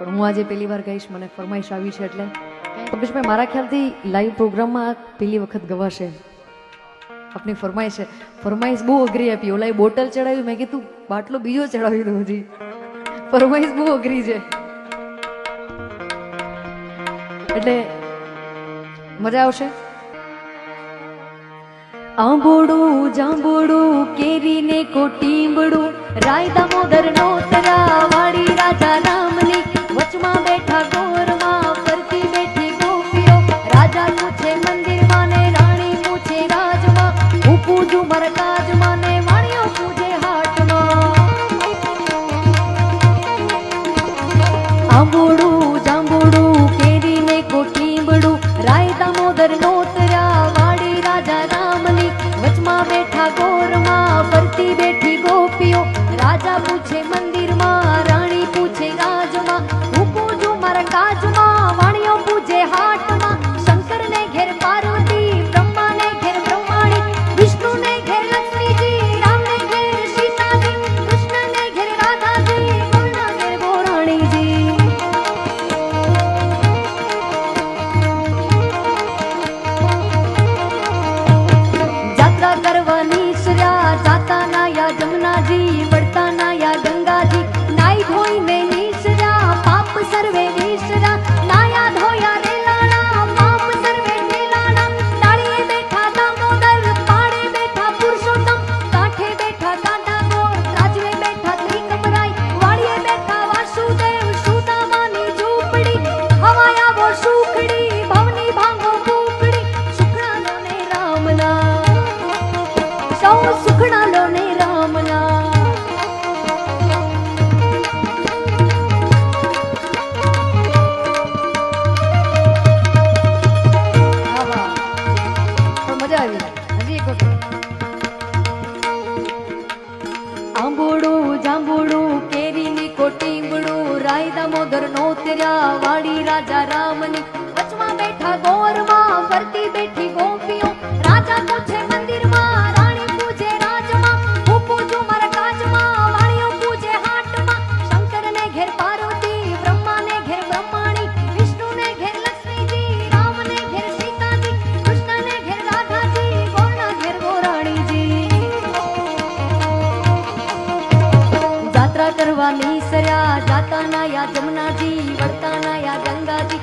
પણ હું આજે પહેલી વાર ગાઈશ, મને ફરમાઈશ આવી છે એટલે. પંકજભાઈ, મારા ખ્યાલથી લાઈવ પ્રોગ્રામમાં પહેલી વખત ગવાશે. આપની ફરમાઈશ છે. ફરમાઈશ બહુ અઘરી આપી. ઓલા બોટલ ચડાવી, મેં કીધું બાટલો બીજો ચડાવી દઉં હજી. ફરમાઈશ બહુ અઘરી છે એટલે મજા આવશે. આંબોડું જાંબોડું કેરીને કોટીંબડું, રાય દામોદર નોતરા વાળી રાજા રામની, વચમાં બેઠા ગોરમાં ફરતી બેઠી ગોપીઓ, રાજા પૂછે મંદિરમાં ને રાણી પૂછે રાજમાં, હું પૂજું મરકાજમાં ને વાણીઓ પૂજે હાટમાં. આંબોડું જાંબોડું કેરીને કોટીંબડું, રાય દામોદર નોતરા વાળી રાજા રામની, વચમાં બેઠા ગોરમાં ફરતી બેઠી ગોપીઓ, રાજા પૂછે મંદિરમાં રાણી પૂછે રાજમાં, હું પૂજું મારા કાજમાં વાણીઓ પૂજે હાટમાં. શંકરને ઘેર પાર્વતી, બ્રહ્માને ઘેર બ્રહ્માણી, વિષ્ણુને ઘેર લક્ષ્મીજી, રામને ઘેર સીતાજી, કૃષ્ણને ઘેર રાધાજી, ગોરના ઘેર ગોરાણીજી. જાત્રા કરવાની શ્ર્યા જાતા નાયા જમનાજી, વળતા નાયા ગંગાજી, નાઈ ધોઈને નીસર્યા પાપ સર્વે નીસર્યા, નાયા ધોયા રેલાણા પાપ સર્વે રેલાણા. ડાળીએ બેઠા દામોદર, પાડે બેઠા પુરુષોત્તમ, કાંઠે બેઠા કાંડા ગોર, રાજવે બેઠા ત્રિકમરાય, વાડીએ બેઠા વાસુદેવ, સુદામાની ઝૂંપડી, હવાય આવો સુખડી, ભવની ભાંગો કુકડી, સુખણા ને રામના, સૌ સુખણા લો ને રામના. મજા આવી. હજી એક વખત. આંબોડું જાંબુડું કેરીની કોટીંબડું, રાય દામોદર નોતર્યા વાળી રાજા રામની, વચમાં બેઠા ગોરમાં ફરતી બેઠી ગોપીઓ, રાજા પૂછે મંદિરમાં રાણી પૂજે રાજમાં, હું પૂજું મારા કાજમાં વાણીઓ પૂજે હાટમાં. શંકરને ઘેર પાર્વતી, બ્રહ્માને ઘેર બ્રહ્માણી, વિષ્ણુને ઘેર લક્ષ્મીજી, રામને ઘેર સીતાજી, કૃષ્ણને ઘેર રાધાજી, ગોરના ઘેર ગોરાણીજી. જાત્રા કરવાની સર્યા જાતા નાયા જમનાજી, વળતા નાયા ગંગાજી,